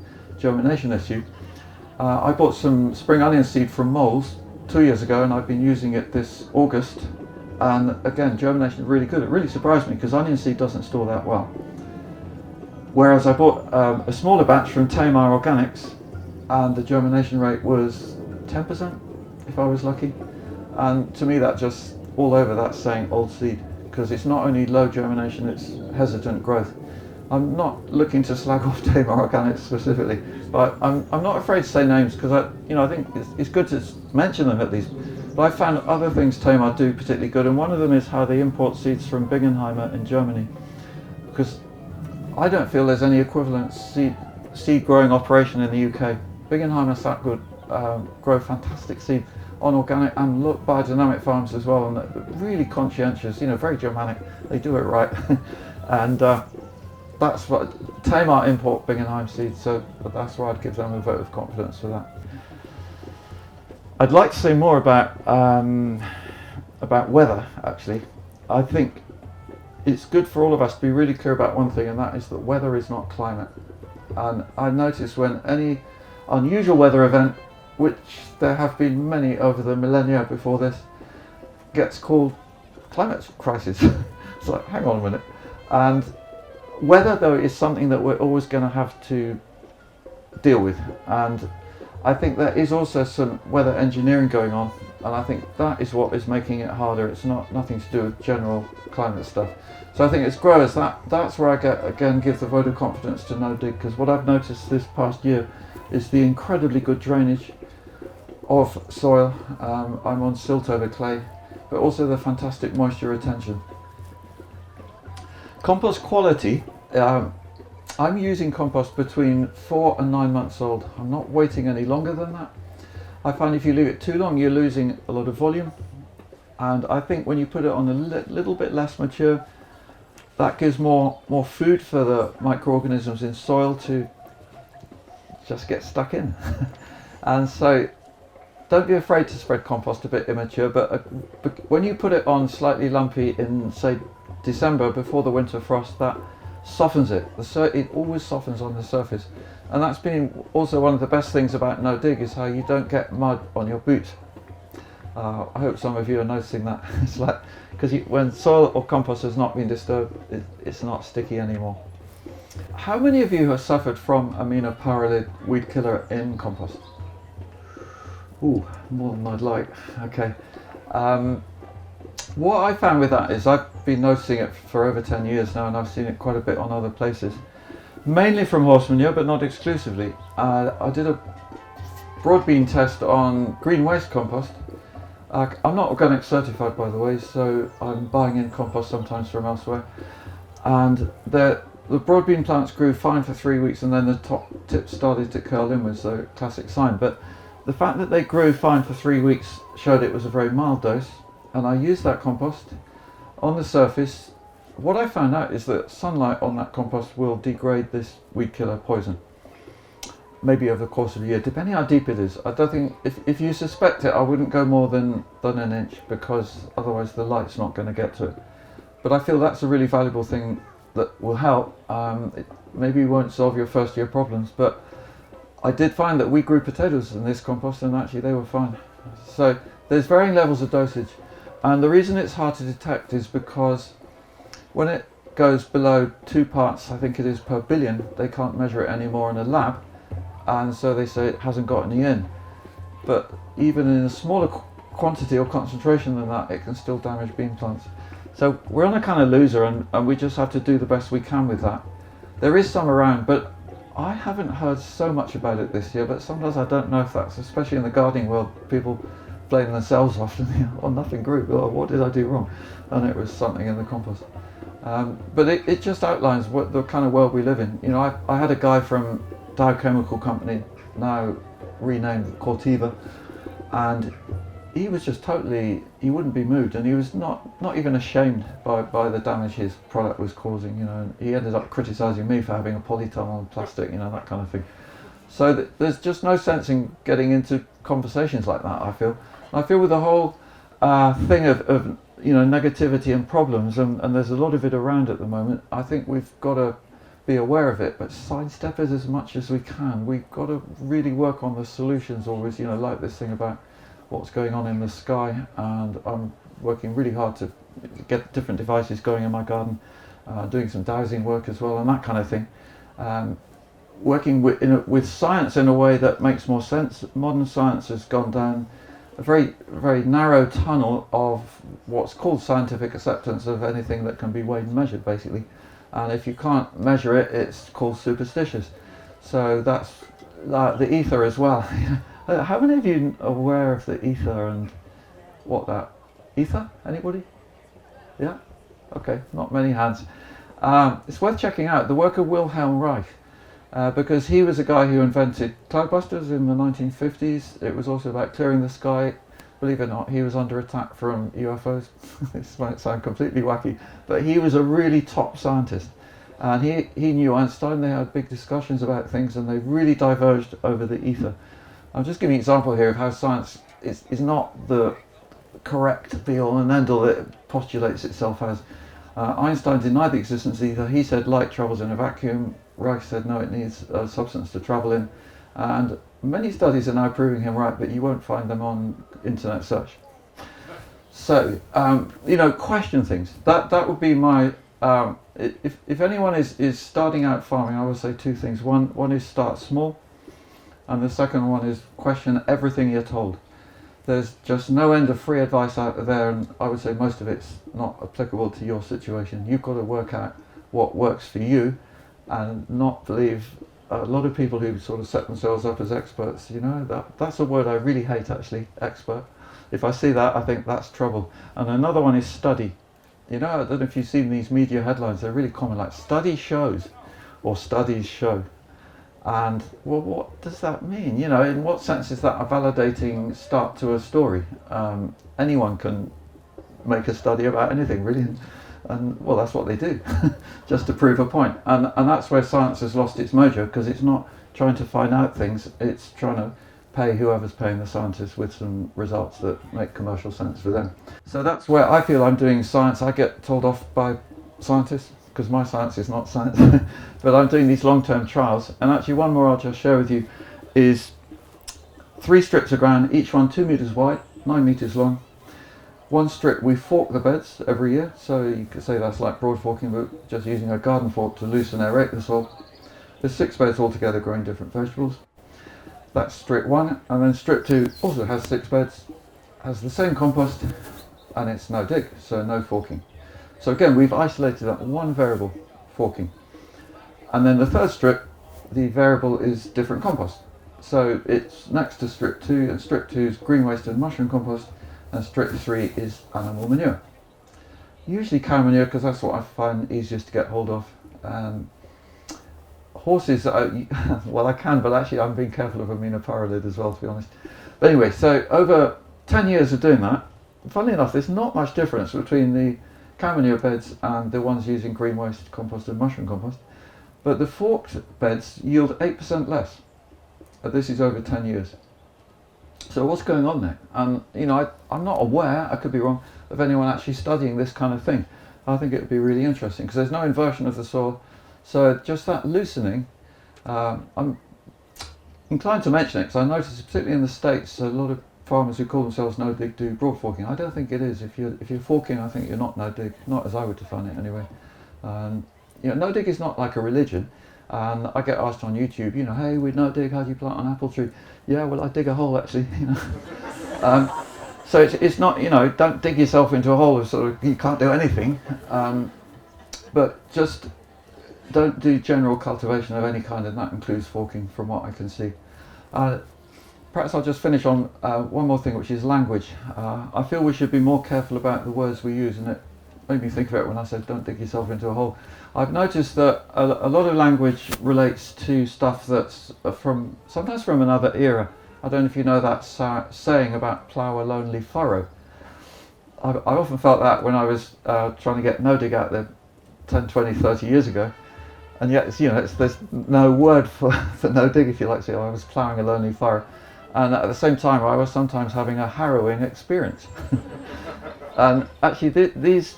issue. I bought some spring onion seed from Moles 2 years ago, and I've been using it this August, and again, germination is really good. It really surprised me, because onion seed doesn't store that well. Whereas I bought a smaller batch from Tamar Organics, and the germination rate was 10% if I was lucky. And to me, that just all over that's saying old seed, because it's not only low germination, it's hesitant growth. I'm not looking to slag off Tamar Organics specifically, but I'm not afraid to say names, because I think it's good to mention them at least. But I found other things Tamar do particularly good, and one of them is how they import seeds from Bingenheimer in Germany, because I don't feel there's any equivalent seed growing operation in the UK. Bingenheimer Saatgut grow fantastic seed on organic and biodynamic farms as well, and they're really conscientious, you know, very Germanic. They do it right. And that's what Tamar import Bingenheim seeds, so that's why I'd give them a vote of confidence for that. I'd like to say more about weather, actually. I think it's good for all of us to be really clear about one thing, and that is that weather is not climate. And I notice when any unusual weather event, which there have been many over the millennia before this, gets called climate crisis. It's like, hang on a minute. And weather, though, is something that we're always going to have to deal with. And I think there is also some weather engineering going on, and I think that is what is making it harder. It's nothing to do with general climate stuff. So I think as growers, that's where I give the vote of confidence to no dig, because what I've noticed this past year is the incredibly good drainage of soil. I'm on silt over clay, but also the fantastic moisture retention. Compost quality, I'm using compost between 4 and 9 months old. I'm not waiting any longer than that. I find if you leave it too long, you're losing a lot of volume, and I think when you put it on a little bit less mature, that gives more food for the microorganisms in soil to just get stuck in. And so don't be afraid to spread compost a bit immature, but when you put it on slightly lumpy in, say, December before the winter frost, that softens it. It always softens on the surface, and that's been also one of the best things about no dig, is how you don't get mud on your boots. I hope some of you are noticing that. It's like, because when soil or compost has not been disturbed, it's not sticky anymore. How many of you have suffered from aminopyrrolid weed killer in compost? Ooh, more than I'd like. Okay. What I found with that is I've been noticing it for over 10 years now, and I've seen it quite a bit on other places. Mainly from horse manure, but not exclusively. I did a broad bean test on green waste compost. I'm not organic certified, by the way, so I'm buying in compost sometimes from elsewhere. And the broad bean plants grew fine for 3 weeks, and then the top tips started to curl inwards, so classic sign. But the fact that they grew fine for 3 weeks showed it was a very mild dose, and I used that compost on the surface. What I found out is that sunlight on that compost will degrade this weed killer poison, maybe over the course of a year, depending how deep it is. I don't think, if you suspect it, I wouldn't go more than an inch, because otherwise the light's not going to get to it. But I feel that's a really valuable thing that will help. It maybe won't solve your first year problems, but I did find that we grew potatoes in this compost, and actually they were fine. So there's varying levels of dosage, and the reason it's hard to detect is because when it goes below 2 parts, I think it is, per billion, they can't measure it anymore in a lab, and so they say it hasn't got any in. But even in a smaller quantity or concentration than that, it can still damage bean plants. So we're on a kind of loser, and we just have to do the best we can with that. There is some around, but I haven't heard so much about it this year, but sometimes I don't know if that's, especially in the gardening world, people blame themselves often. Oh, nothing grew, oh, what did I do wrong? And it was something in the compost. But it just outlines what the kind of world we live in. You know, I had a guy from Dow Chemical Company, now renamed Cultivating, and he was just totally, he wouldn't be moved, and he was not even ashamed by the damage his product was causing, you know. And he ended up criticising me for having a polytunnel plastic, you know, that kind of thing. So there's just no sense in getting into conversations like that, I feel. And I feel with the whole thing of you know, negativity and problems, and there's a lot of it around at the moment, I think we've got to be aware of it, but sidestep it as much as we can. We've got to really work on the solutions always, you know, like this thing about what's going on in the sky, and I'm working really hard to get different devices going in my garden, doing some dowsing work as well, and that kind of thing. Working with science in a way that makes more sense. Modern science has gone down a very, very narrow tunnel of what's called scientific acceptance of anything that can be weighed and measured, basically. And if you can't measure it, it's called superstitious. So that's like the ether as well. How many of you are aware of the ether and what that ether? Anybody? Yeah. Okay. Not many hands. It's worth checking out the work of Wilhelm Reich, because he was a guy who invented cloudbusters in the 1950s. It was also about clearing the sky. Believe it or not, he was under attack from UFOs. This might sound completely wacky, but he was a really top scientist. And he knew Einstein. They had big discussions about things, and they really diverged over the ether. I'm just giving an example here of how science is not the correct be-all and end-all that it postulates itself as. Einstein denied the existence of ether. He said light travels in a vacuum. Reich said no, it needs a substance to travel in. And many studies are now proving him right, but you won't find them on internet search. So, you know, question things. That would be my, if anyone is starting out farming, I would say two things. One is start small. And the second one is question everything you're told. There's just no end of free advice out there, and I would say most of it's not applicable to your situation. You've got to work out what works for you and not believe a lot of people who sort of set themselves up as experts. You know, that's a word I really hate, actually, expert. If I see that, I think that's trouble. And another one is study. You know, I don't know if you've seen these media headlines, they're really common, like study shows or studies show. And well, what does that mean? You know, in what sense is that a validating start to a story? Anyone can make a study about anything, really, and well, that's what they do, just to prove a point. And that's where science has lost its mojo, because it's not trying to find out things; it's trying to pay whoever's paying the scientists with some results that make commercial sense for them. So that's where I feel I'm doing science. I get told off by scientists, because my science is not science, but I'm doing these long-term trials. And actually one more I'll just share with you is 3 strips of ground, each one 2 meters wide, 9 meters long. One strip, we fork the beds every year, so you could say that's like broad forking, but just using a garden fork to loose and aerate the soil. There's 6 beds altogether growing different vegetables. That's strip 1, and then strip 2 also has 6 beds, has the same compost, and it's no dig, so no forking. So again, we've isolated that one variable, forking. And then the third strip, the variable is different compost. So it's next to strip 2, and strip 2 is green waste and mushroom compost, and strip 3 is animal manure. Usually cow manure, because that's what I find easiest to get hold of. Horses, well, I can, but actually I'm being careful of aminoparylid as well, to be honest. But anyway, so over 10 years of doing that, funnily enough, there's not much difference between the cow manure beds and the ones using green waste compost and mushroom compost, but the forked beds yield 8% less. This is over 10 years. So what's going on there? And you know, I'm not aware, I could be wrong, of anyone actually studying this kind of thing. I think it would be really interesting, because there's no inversion of the soil, so just that loosening. I'm inclined to mention it because I notice, particularly in the States, a lot of farmers who call themselves no dig do broad forking. I don't think it is. If you're forking, I think you're not no dig, not as I would define it anyway. You know, no dig is not like a religion. And I get asked on YouTube, you know, hey, we no dig, how do you plant an apple tree? Yeah, well, I dig a hole actually, you know. So it's not, you know, don't dig yourself into a hole of sort of you can't do anything, but just don't do general cultivation of any kind, and that includes forking, from what I can see. Perhaps I'll just finish on one more thing, which is language. I feel we should be more careful about the words we use, and it made me think of it when I said don't dig yourself into a hole. I've noticed that a lot of language relates to stuff that's sometimes from another era. I don't know if you know that saying about plough a lonely furrow. I often felt that when I was trying to get no dig out there 10, 20, 30 years ago. And yet, there's no word for no dig, if you like to say. I was ploughing a lonely furrow. And at the same time, I was sometimes having a harrowing experience. And actually, these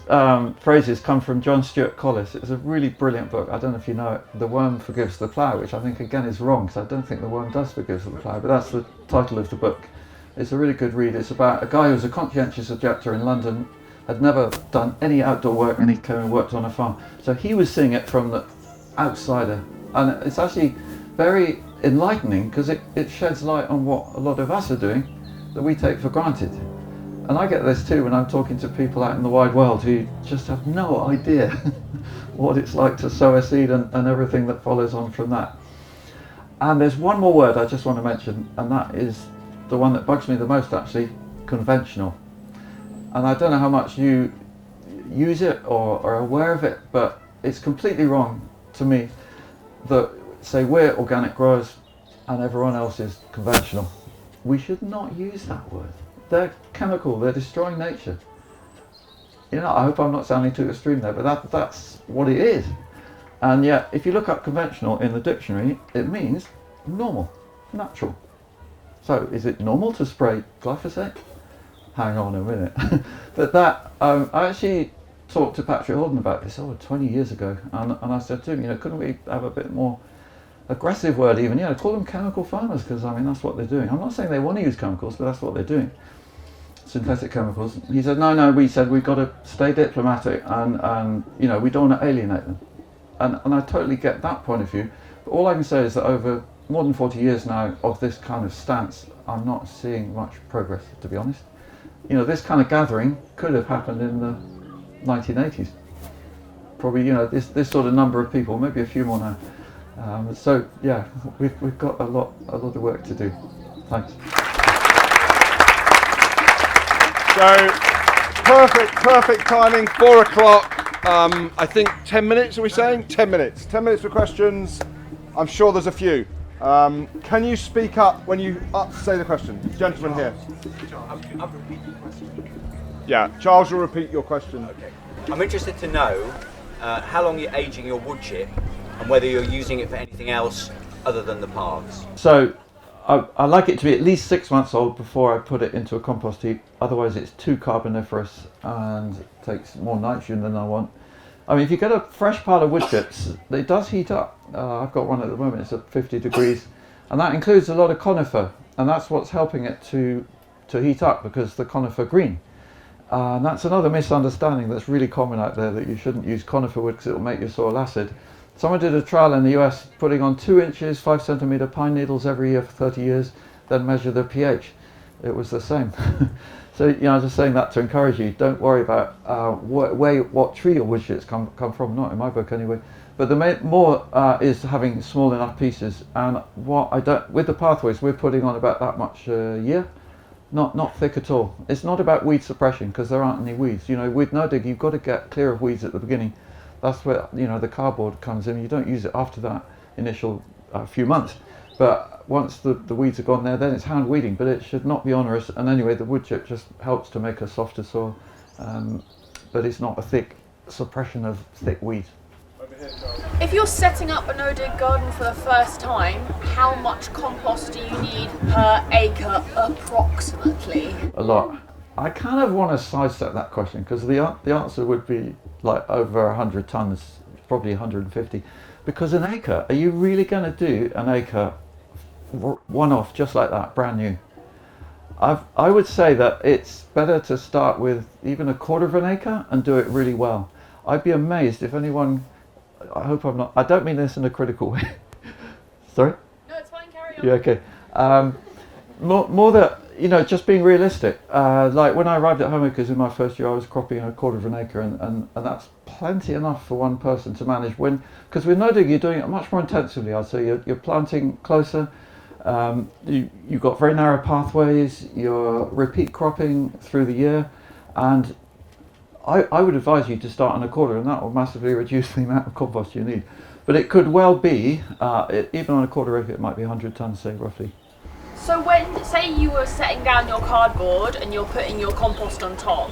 phrases come from John Stuart Collis. It's a really brilliant book. I don't know if you know it, The Worm Forgives the Plough, which I think, again, is wrong, because I don't think the worm does forgive the plough, but that's the title of the book. It's a really good read. It's about a guy who was a conscientious objector in London, had never done any outdoor work, and he came and worked on a farm. So he was seeing it from the outsider, and it's actually very enlightening, because it sheds light on what a lot of us are doing that we take for granted. And I get this too when I'm talking to people out in the wide world who just have no idea what it's like to sow a seed and everything that follows on from that. And there's one more word I just want to mention, and that is the one that bugs me the most, actually: conventional. And I don't know how much you use it or are aware of it, but it's completely wrong to me that, say, we're organic growers and everyone else is conventional. We should not use that word. They're chemical, they're destroying nature. You know, I hope I'm not sounding too extreme there, but that's what it is. And yet, if you look up conventional in the dictionary, it means normal, natural. So, is it normal to spray glyphosate? Hang on a minute. But I actually talked to Patrick Holden about this 20 years ago, and I said to him, you know, couldn't we have a bit more aggressive word even, you know, call them chemical farmers, because I mean, that's what they're doing. I'm not saying they want to use chemicals, but that's what they're doing. Synthetic chemicals. He said, no, we said we've got to stay diplomatic and you know, we don't want to alienate them. And I totally get that point of view, but all I can say is that over more than 40 years now of this kind of stance, I'm not seeing much progress, to be honest. You know, this kind of gathering could have happened in the 1980s. Probably, you know, this sort of number of people, maybe a few more now. So yeah, we've got a lot of work to do. Thanks. So perfect timing. 4 o'clock. I think 10 minutes. Are we saying 10 minutes? 10 minutes for questions. I'm sure there's a few. Can you speak up when you say the question? Gentleman here. I'll repeat the question. Yeah, Charles will repeat your question. Okay. I'm interested to know how long you're aging your wood chip and whether you're using it for anything else other than the paths. So I like it to be at least 6 months old before I put it into a compost heap. Otherwise it's too carboniferous and takes more nitrogen than I want. I mean, if you get a fresh pile of wood chips, it does heat up. I've got one at the moment, it's at 50 degrees. And that includes a lot of conifer. And that's what's helping it to heat up, because the conifer green. And that's another misunderstanding that's really common out there, that you shouldn't use conifer wood because it will make your soil acid. Someone did a trial in the US putting on 2 inches, 5 centimetre pine needles every year for 30 years, then measure the pH. It was the same. So, you know, I'm just saying that to encourage you. Don't worry about what tree your wood chips come from, not in my book anyway. But the more is having small enough pieces. And with the pathways, we're putting on about that much a year. Not thick at all. It's not about weed suppression, because there aren't any weeds. You know, with no-dig, you've got to get clear of weeds at the beginning. That's where, you know, the cardboard comes in. You don't use it after that initial few months. But once the weeds are gone there, then it's hand weeding, but it should not be onerous. And anyway, the wood chip just helps to make a softer soil, but it's not a thick suppression of thick weeds. If you're setting up a no-dig garden for the first time, how much compost do you need per acre approximately? A lot. I kind of want to sidestep that question, because the answer would be like over 100 tons, probably 150. Because an acre, are you really going to do an acre one-off just like that, brand new? I would say that it's better to start with even 1/4 of an acre and do it really well. I'd be amazed if anyone, I hope I'm not, I don't mean this in a critical way. Sorry? No, it's fine, carry on. Yeah, okay. More that, you know, just being realistic. Like when I arrived at Homeacres in my first year, I was cropping 1/4 of an acre, and that's plenty enough for one person to manage. Because with no-dig, you're doing it much more intensively. I'd say you're planting closer. You've got very narrow pathways. You're repeat cropping through the year, and I would advise you to start on 1/4, and that will massively reduce the amount of compost you need. But it could well be, even on 1/4 acre, it might be 100 tons, say, roughly. So when, say you were setting down your cardboard and you're putting your compost on top,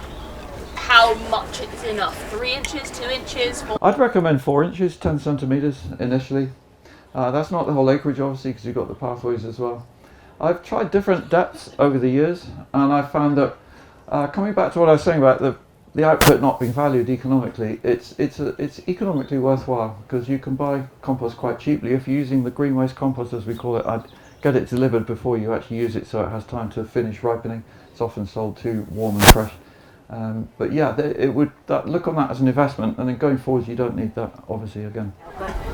how much is enough? 3 inches, 2 inches? I'd recommend 4 inches, 10 centimetres initially. That's not the whole acreage, obviously, because you've got the pathways as well. I've tried different depths over the years, and I found that, coming back to what I was saying about the output not being valued economically, it's economically worthwhile, because you can buy compost quite cheaply. If you're using the green waste compost, as we call it, I'd get it delivered before you actually use it, so it has time to finish ripening. It's often sold too warm and fresh. But yeah, look on that as an investment, and then going forward you don't need that, obviously, again.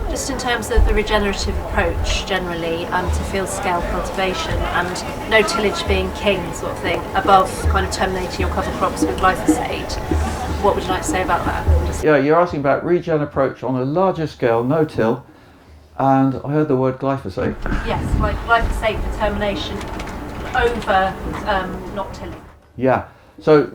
Just in terms of the regenerative approach generally to field scale cultivation and no tillage being king sort of thing, above kind of terminating your cover crops with glyphosate, what would you like to say about that? Yeah, you're asking about regen approach on a larger scale, no-till, and I heard the word glyphosate. Yes, like glyphosate for termination over not tilling. Yeah, so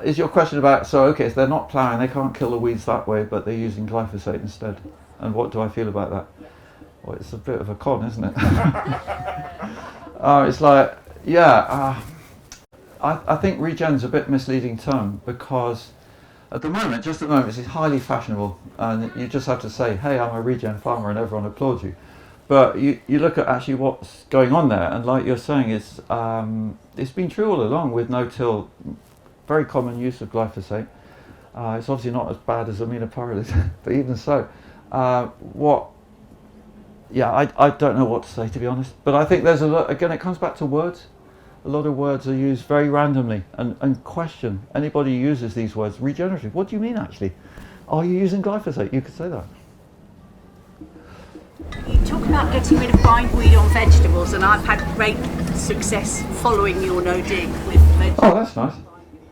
is your question about, so they're not ploughing, they can't kill the weeds that way, but they're using glyphosate instead. And what do I feel about that? Well, it's a bit of a con, isn't it? It's like, yeah, I think regen's a bit misleading term, because at the moment it's highly fashionable, and you just have to say, hey, I'm a regen farmer, and everyone applauds you. But you look at actually what's going on there, and like you're saying, it's been true all along with no-till, very common use of glyphosate. It's obviously not as bad as aminopyrrolate, but even so, I don't know what to say, to be honest. But I think there's a lot, again, it comes back to words. A lot of words are used very randomly, and question. Anybody who uses these words, regenerative, what do you mean actually? Are you using glyphosate? You could say that. You talk about getting rid of bindweed on vegetables, and I've had great success following your no dig with vegetables. Oh, that's nice.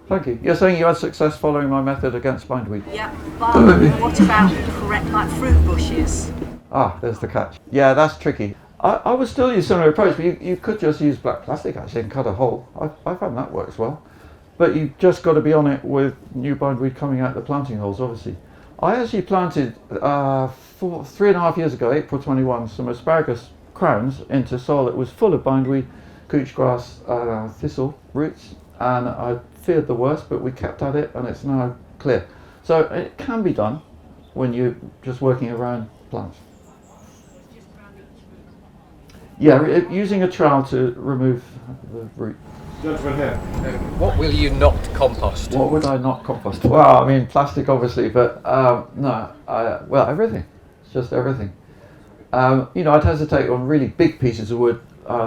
Thank you. You're saying you had success following my method against bindweed? Yeah, but what about correct like fruit bushes? Ah, there's the catch. Yeah, that's tricky. I would still use similar approach, but you could just use black plastic actually and cut a hole. I found that works well. But you've just got to be on it with new bindweed coming out the planting holes, obviously. I actually planted 3.5 years ago, April 21, some asparagus crowns into soil that was full of bindweed, couch grass, thistle roots, and I feared the worst, but we kept at it and it's now clear. So it can be done when you're just working around plants. Yeah, using a trowel to remove the root. Gentleman here. What will you not compost? What would I not compost? Well, I mean, plastic obviously, but well, everything. It's just everything. I'd hesitate on really big pieces of wood.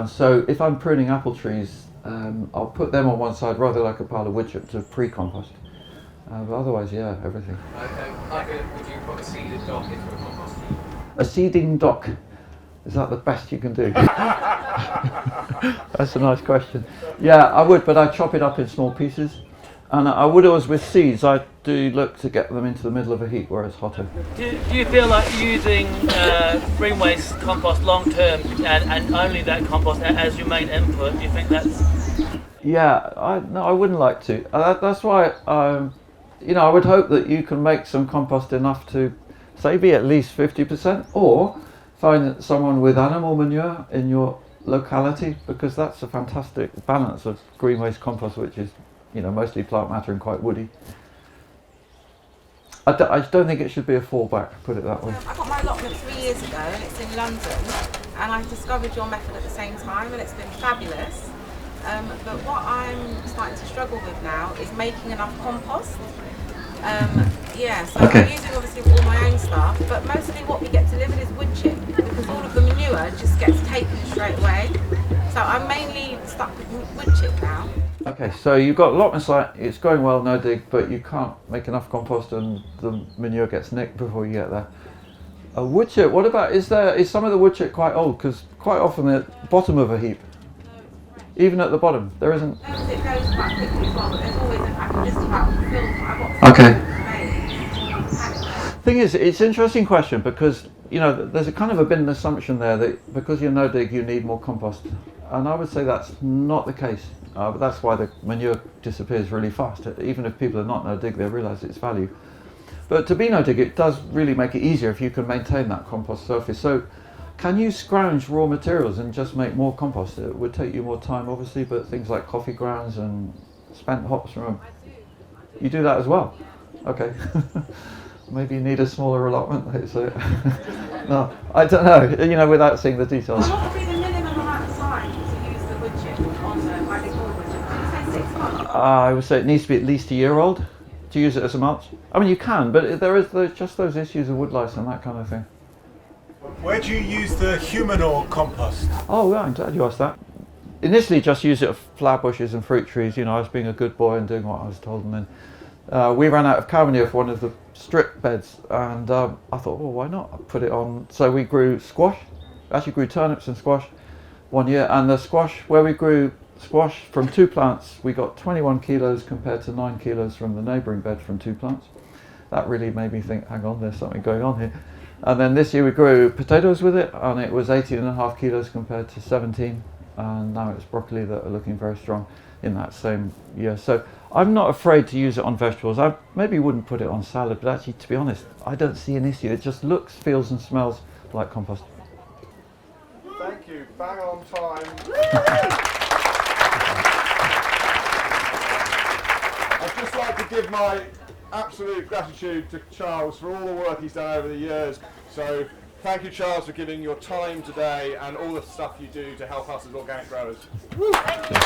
So if I'm pruning apple trees, I'll put them on one side rather like a pile of wood chip to pre-compost. But otherwise, yeah, everything. Would you put a seeded dock into a compost heap? A seeding dock. Is that the best you can do? That's a nice question. Yeah, I would, but I chop it up in small pieces. And I would always, with seeds, I do look to get them into the middle of a heap where it's hotter. Do you feel like using green waste compost long term and only that compost as your main input? Do you think that's... Yeah, I wouldn't like to. That's why, I would hope that you can make some compost enough to, say, be at least 50%, or find someone with animal manure in your locality, because that's a fantastic balance of green waste compost, which is, mostly plant matter and quite woody. I don't think it should be a fallback, put it that way. I got my allotment 3 years ago and it's in London, and I discovered your method at the same time and it's been fabulous. But what I'm starting to struggle with now is making enough compost. So Okay. I'm using obviously all my own stuff, but mostly what we get delivered is wood chip, because all of the manure just gets taken straight away. So I'm mainly stuck with wood chip now. Okay, so you've got allotment site, it's going well, no dig, but you can't make enough compost and the manure gets nicked before you get there. A wood chip, what about, is some of the wood chip quite old? Because quite often at the bottom of a heap, even at the bottom, there isn't... It goes quite quickly as well, but there's always, I can just about fill, I've got... Okay. Thing is, it's an interesting question because, there's a kind of been an assumption there that because you're no dig, you need more compost. And I would say that's not the case. But that's why the manure disappears really fast. Even if people are not no dig, they realise its value. But to be no dig, it does really make it easier if you can maintain that compost surface. So can you scrounge raw materials and just make more compost? It would take you more time, obviously, but things like coffee grounds and spent hops from... You do that as well? Okay. Maybe you need a smaller allotment. No, I don't know, without seeing the details. What would be the minimum amount of time to use the wood chip on the wood chip? Did you say 6 months? I would say it needs to be at least a year old to use it as a mulch. I mean, you can, but there's just those issues of wood lice and that kind of thing. Where do you use the humanure compost? Oh, yeah, I'm glad you asked that. Initially, just use it for flower bushes and fruit trees. I was being a good boy and doing what I was told, and then we ran out of cow manure for one of the strip beds, and I thought, well, why not? I put it on. So we grew squash. Actually, grew turnips and squash one year, and the squash, where we grew squash from 2 plants, we got 21 kilos compared to 9 kilos from the neighbouring bed from 2 plants. That really made me think, hang on, there's something going on here. And then this year we grew potatoes with it, and it was 18.5 kilos compared to 17, and now it's broccoli that are looking very strong in that same year. So I'm not afraid to use it on vegetables. I maybe wouldn't put it on salad, but actually, to be honest, I don't see an issue. It just looks, feels and smells like compost. Thank you, bang on time. I'd just like to give my absolute gratitude to Charles for all the work he's done over the years. So thank you, Charles, for giving your time today and all the stuff you do to help us as organic growers. Thank you.